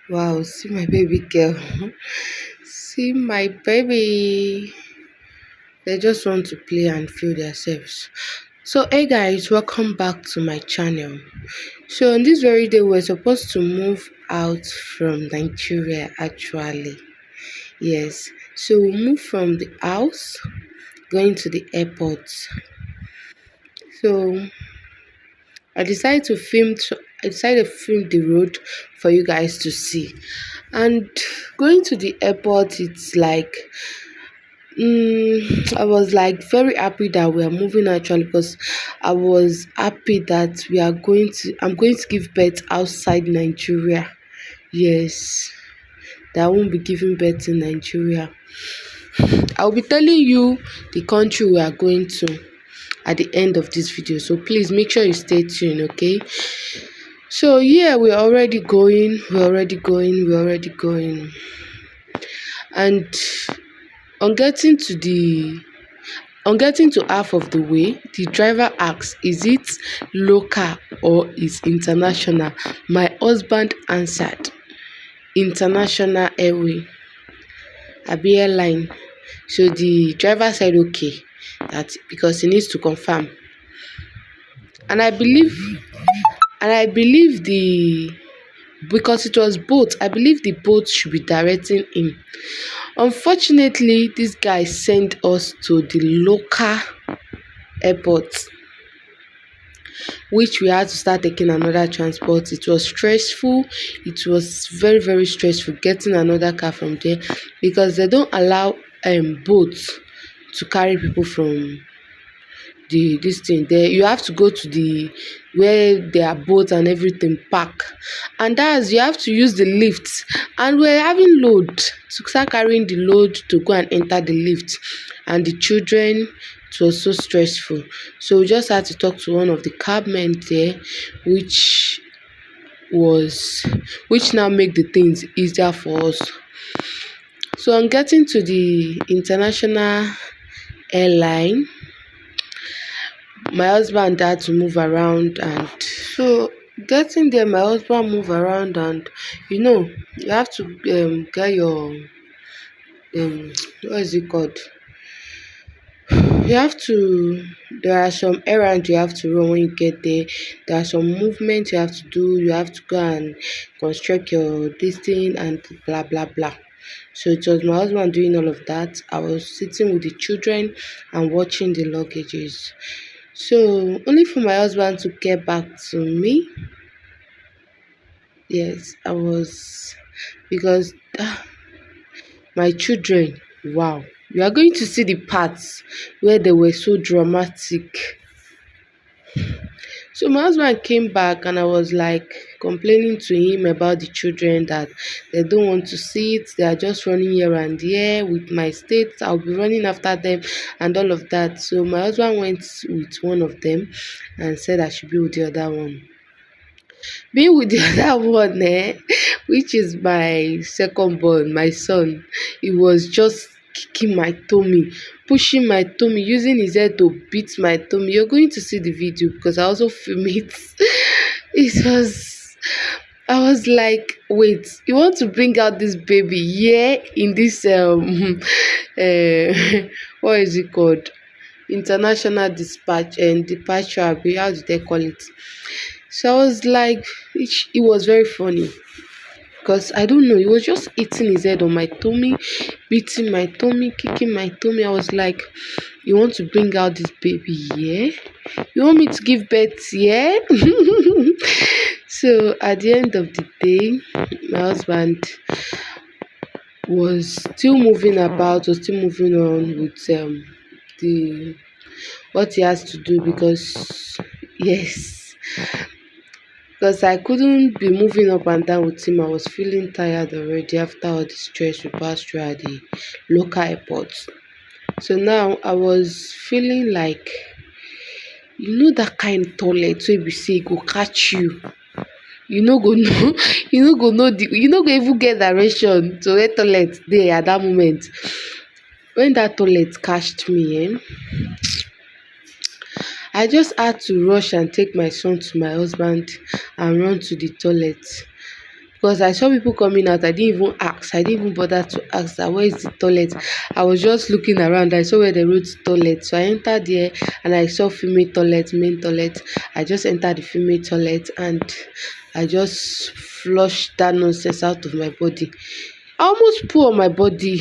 Wow, see my baby girl. See my baby. They just want to play and feel themselves. So, hey guys, welcome back to my channel. So, on this very day, we're supposed to move out from Nigeria actually. Yes, so we move from the house going to the airport. So, I decided to film. I decided to film the road for you guys to see. And going to the airport, it's like I was like very happy that we are moving actually because I was happy that I'm going to give birth outside Nigeria. Yes, that I won't be giving birth in Nigeria. I'll be telling you the country we are going to at the end of this video. So please make sure you stay tuned, okay? So yeah, we're already going. And on getting to the On getting to half of the way, the driver asks, "Is it local or is international?" My husband answered, "International airway, abi airline." So the driver said okay, that because he needs to confirm. And I believe the because it was boat, I believe the boat should be directing him. Unfortunately, this guy sent us to the local airport, which we had to start taking another transport. It was stressful. It was very, very stressful getting another car from there because they don't allow boats to carry people from the this thing there. You have to go to the where there are boats and everything park, and that's you have to use the lift, and we're having load to start carrying the load to go and enter the lift, and the children, it was so stressful. So we just had to talk to one of the cabmen there, which was which now make the things easier for us. So on getting to the international airline, my husband had to move around, and so getting there my husband move around, and you have to get your what is it called, you have to there are some errands you have to run when you get there. There are some movements you have to do. You have to go and construct your this thing and blah blah blah. So it was my husband doing all of that. I was sitting with the children and watching the luggages. So only for my husband to get back to me. Yes, I was because my children, wow. You are going to see the parts where they were so dramatic. So my husband came back and I was like complaining to him about the children that they don't want to sit. They are just running here and there with my state. I'll be running after them and all of that. So my husband went with one of them and said I should be with the other one. Being with the other one, which is my second born, my son, he was just kicking my tummy, pushing my tummy, using his head to beat my tummy. You're going to see the video because I also film it. It was, I was like, wait, you want to bring out this baby here in this what is it called? International dispatch and departure, how do they call it? So I was like, it was very funny because I don't know, he was just hitting his head on my tummy, beating my tummy, kicking my tummy. I was like, you want to bring out this baby, yeah? You want me to give birth, yeah? So at the end of the day, my husband was still moving about, was still moving on with the what he has to do because yes, because I couldn't be moving up and down with him. I was feeling tired already after all the stress we passed through at the local airport. So now I was feeling like, that kind toilet wey be say e go catch you. You no go know, you no go even get direction to where toilet dey at that moment. When that toilet catched me, I just had to rush and take my son to my husband and run to the toilet because I saw people coming out. I didn't even ask. I didn't even bother to ask that where is the toilet. I was just looking around. I saw where they wrote toilet. So I entered there and I saw female toilet, main toilet. I just entered the female toilet and I just flushed that nonsense out of my body. I almost poo on my body.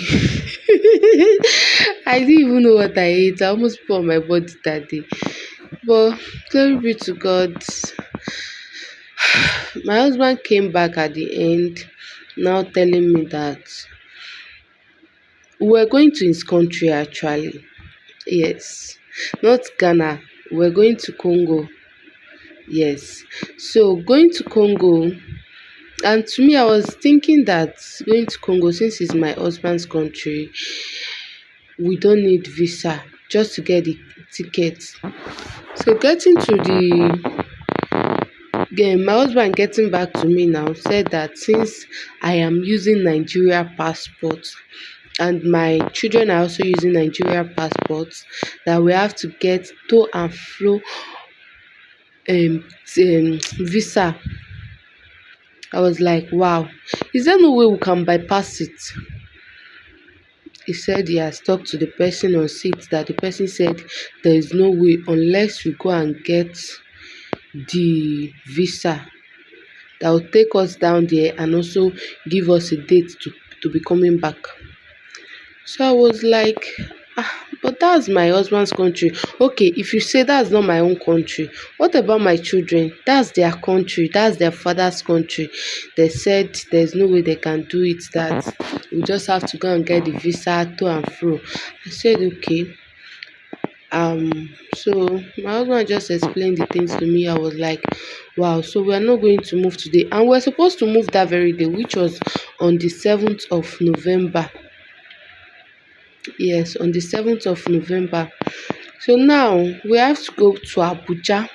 I didn't even know what I ate. I almost poo on my body that day. But glory be to God. My husband came back at the end, now telling me that we were going to his country actually. Yes. Not Ghana. We're going to Congo. Yes. So going to Congo, and to me I was thinking that going to Congo, since it's my husband's country, we don't need visa just to get the ticket. So getting to the my husband getting back to me now said that since I am using Nigeria passport and my children are also using Nigeria passports, that we have to get to and fro visa. I was like, wow, is there no way we can bypass it? He said he has talked to the person on seat, that the person said there is no way unless we go and get the visa that will take us down there and also give us a date to be coming back. So I was like, but that's my husband's country. Okay, if you say that's not my own country, what about my children? That's their country, that's their father's country. They said there's no way they can do it, that we just have to go and get the visa to and fro. I said, okay. So my husband just explained the things to me. I was like, wow, so we are not going to move today. And we're supposed to move that very day, which was on the 7th of November. Yes, on the 7th of November. So now we have to go to Abuja.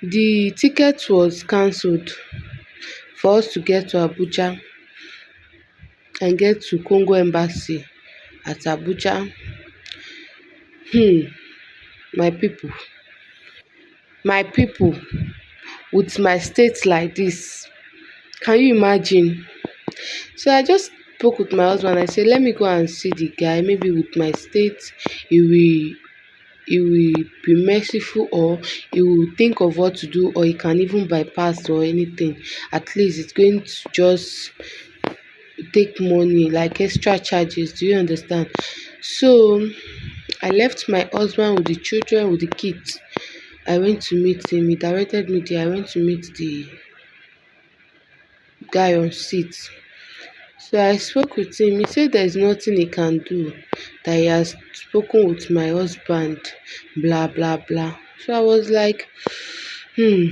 The ticket was cancelled for us to get to Abuja and get to Congo Embassy at Abuja. My people, my people, with my state like this, can you imagine? So I just spoke with my husband. I said, let me go and see the guy. Maybe with my state, he will he will be merciful, or he will think of what to do, or he can even bypass or anything. At least it's going to just take money like extra charges. Do you understand? So I left my husband with the children, with the kids. I went to meet him. He directed me there. I went to meet the guy on seat. So I spoke with him. He said there's nothing he can do, that he has spoken with my husband, blah blah blah. So I was like, hmm.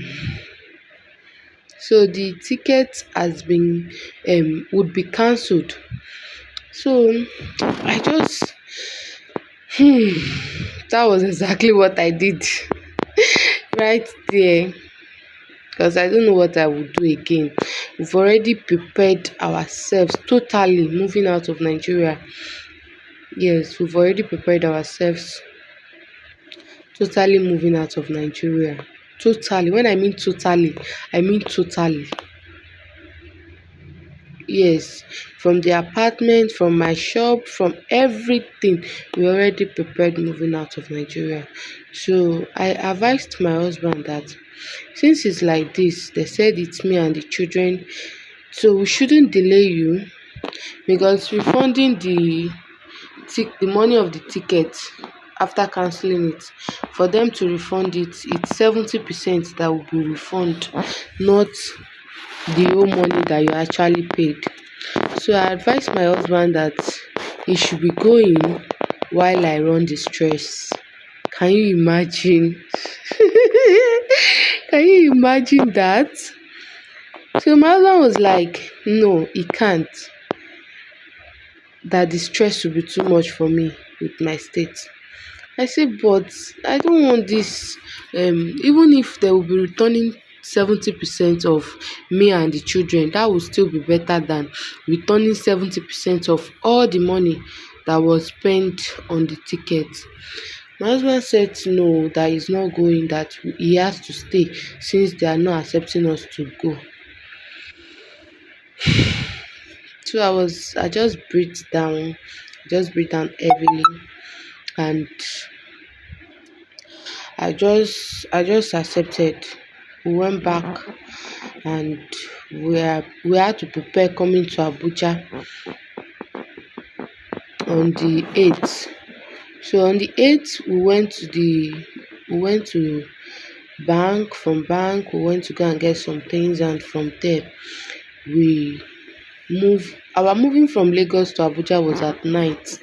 So the ticket has been would be cancelled. So I just that was exactly what I did right there, because I don't know what I would do again. We've already prepared ourselves totally moving out of Nigeria. Yes, we've already prepared ourselves totally moving out of Nigeria. Totally. When I mean totally, I mean totally. Yes, from the apartment, from my shop, from everything, we already prepared moving out of Nigeria. So I advised my husband that since it's like this, they said it's me and the children, so we shouldn't delay you, because refunding the money of the ticket after cancelling it, for them to refund it, it's 70% that will be refunded, not the whole money that you actually paid. So I advised my husband that he should be going while I run the stress. Can you imagine? Can you imagine that? So my husband was like, no, he can't. That the stress will be too much for me with my state. I said, but I don't want this. Even if they will be returning 70% of me and the children, that will still be better than returning 70% of all the money that was spent on the ticket. My husband said no, that he's not going, that he has to stay since they are not accepting us to go. So I just breathed down heavily, and I just accepted. We went back, and we had to prepare coming to Abuja on the 8th. So on the 8th we went to bank. From bank we went to go and get some things, and from there we our moving from Lagos to Abuja was at night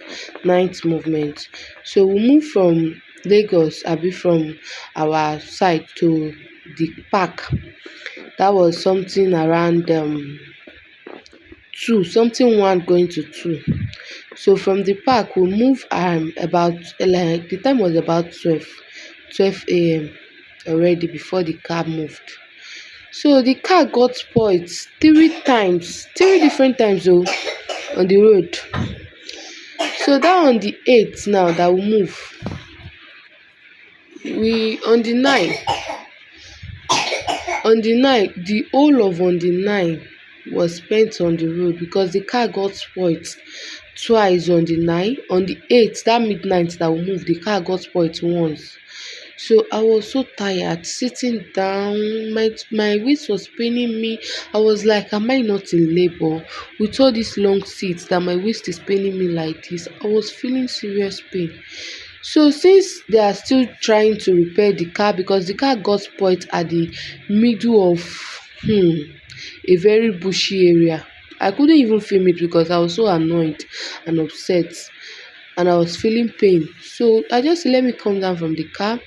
movement. So we moved from Lagos, from our side to the park. That was something around 2, something 1 going to 2. So from the park we move about, like, the time was about 12 a.m. already before the car moved. So the car got spoilt 3 times, 3 different times on the road. So that on the 8th now that we move, we on the 9, the whole of on the 9 was spent on the road because the car got spoilt twice on the 9. On the 8th, that midnight that we moved, the car got spoilt once. So I was so tired sitting down. My waist was paining me. I was like, am I not in labor? With all these long seats that my waist is paining me like this, I was feeling serious pain. So since they are still trying to repair the car, because the car got spoilt at the middle of a very bushy area, I couldn't even film it because I was so annoyed and upset, and I was feeling pain. So I just let me come down from the car.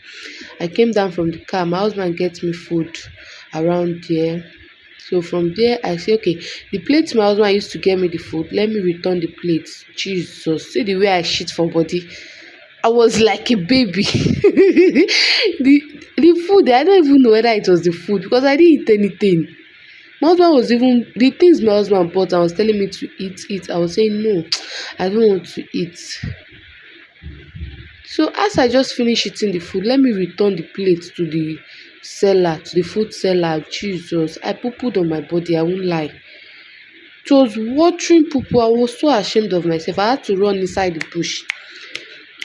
I came down from the car. My husband gets me food around there. So from there, I say, okay, the plates my husband used to get me the food, let me return the plates. Jesus, see the way I shit for body. I was like a baby. The food, I don't even know whether it was the food because I didn't eat anything. My husband was even the things my husband bought and was telling me to eat. I was saying no, I don't want to eat. So as I just finish eating the food, let me return the plate to the seller, to the food seller. Jesus, I poo-pooed on my body, I won't lie. It was watering poo-poo. I was so ashamed of myself. I had to run inside the bush.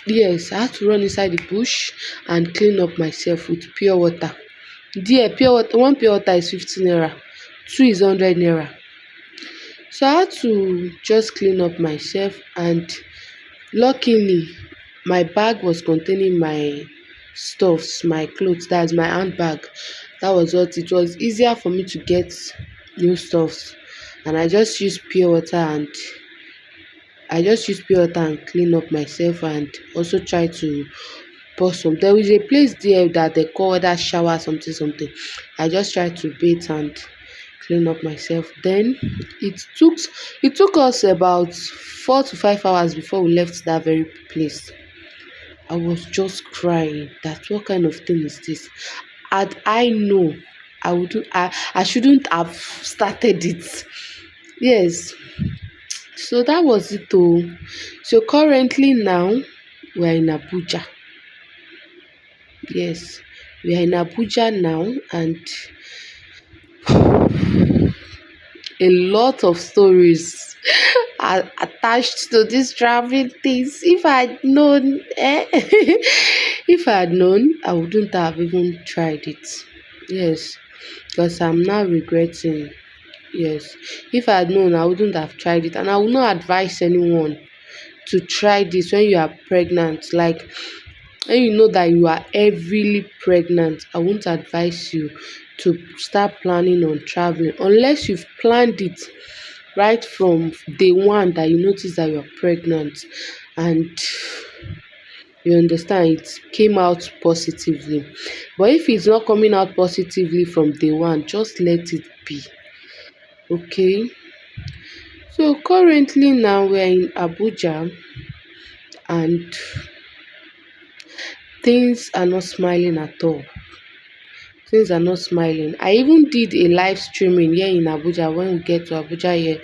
Yes, I had to run inside the bush and clean up myself with pure water. There, pure water, one pure water is 15 naira, two is 100 naira. So I had to just clean up myself, and luckily my bag was containing my stuffs, my clothes, that's my handbag. That was what it was easier for me to get new stuffs. And I just use pure water and clean up myself, and also try to pour some. There is a place there that they call that shower something something. I just try to bathe and clean up myself. Then it took it took us about 4 to 5 hours before we left that very place. I was just crying that what kind of thing is this? Had I know, I shouldn't have started it. Yes. So that was it oh. So currently now we are in Abuja. Yes. We are in Abuja now, and a lot of stories are attached to this traveling things. If I had known, if I had known, I wouldn't have even tried it. Yes, because I'm now regretting. Yes, if I had known, I wouldn't have tried it, and I would not advise anyone to try this when you are pregnant. Like, when you know that you are heavily pregnant, I won't advise you to start planning on traveling unless you've planned it right from day one, that you notice that you're pregnant, and you understand it came out positively. But if it's not coming out positively from day one, just let it be. Okay. So currently now we're in Abuja, and things are not smiling at all. Things are not smiling. I even did a live streaming here in Abuja when we get to Abuja here,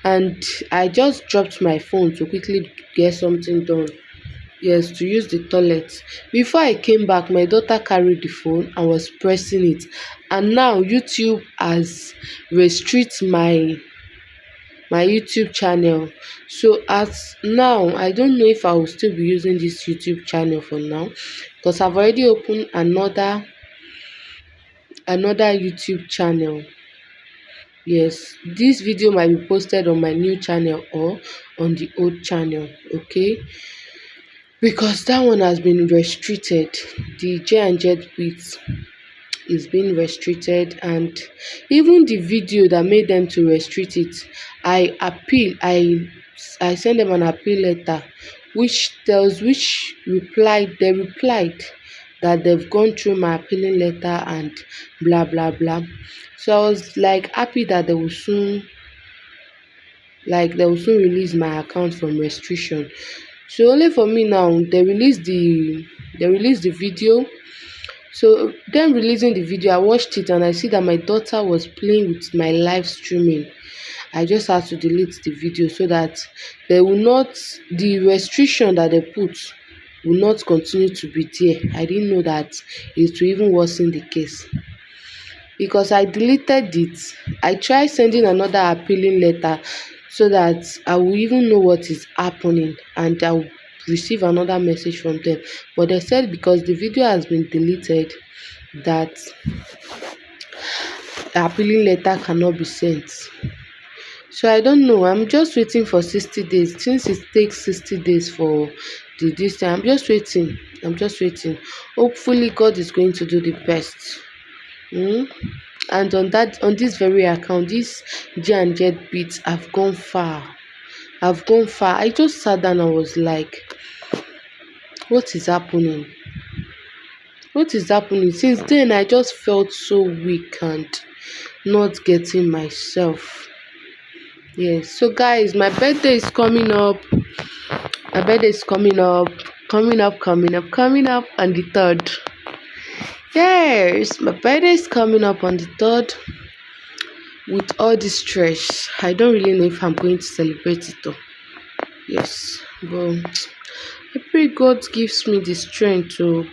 and I just dropped my phone to quickly get something done. Yes, to use the toilet. Before I came back, my daughter carried the phone and was pressing it. And now YouTube has restrict my my YouTube channel. So as now, I don't know if I will still be using this YouTube channel for now, because I've already opened another YouTube channel. Yes, this video might be posted on my new channel or on the old channel, okay? Because that one has been restricted. The J&J bits is being restricted, and even the video that made them to restrict it, I sent them an appeal letter, which they replied that they've gone through my appealing letter and blah blah blah. So I was like happy that they will soon release my account from restriction. So only for me now, they released the video. So them releasing the video, I watched it and I see that my daughter was playing with my live streaming. I just had to delete the video so that the restriction that they put will not continue to be there. I didn't know that it will even worsen the case. Because I deleted it, I tried sending another appealing letter so that I will even know what is happening and I will receive another message from them. But they said because the video has been deleted, that the appealing letter cannot be sent. So I don't know. I'm just waiting for 60 days. Since it takes 60 days for this time, I'm just waiting. Hopefully, God is going to do the best. Mm? And on this very account, this J&J bits have gone far. I just sat down and was like, what is happening? Since then, I just felt so weak and not getting myself. Yes. So guys, my birthday is coming up. Coming up on the 3rd. Yes, my birthday is coming up on the 3rd. With all this stress, I don't really know if I'm going to celebrate it though. Yes, but I pray God gives me the strength to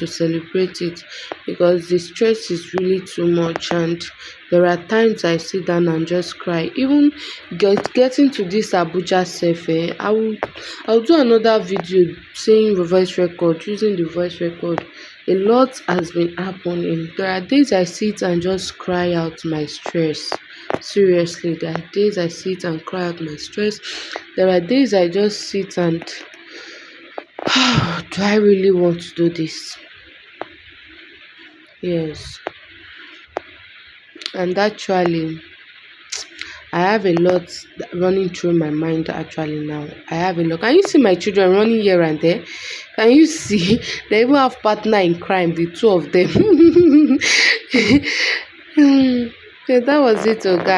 celebrate it, because the stress is really too much, and there are times I sit down and just cry. Even getting to this Abuja sef, I'll do another video saying using the voice record. A lot has been happening. There are days I sit and just cry out my stress. Seriously, there are days I sit and cry out my stress. There are days I just sit and do I really want to do this? Yes. And actually, I have a lot running through my mind actually now. I have a lot. Can you see my children running here and there? Can you see? They even have partner in crime, the two of them. So that was it, guys.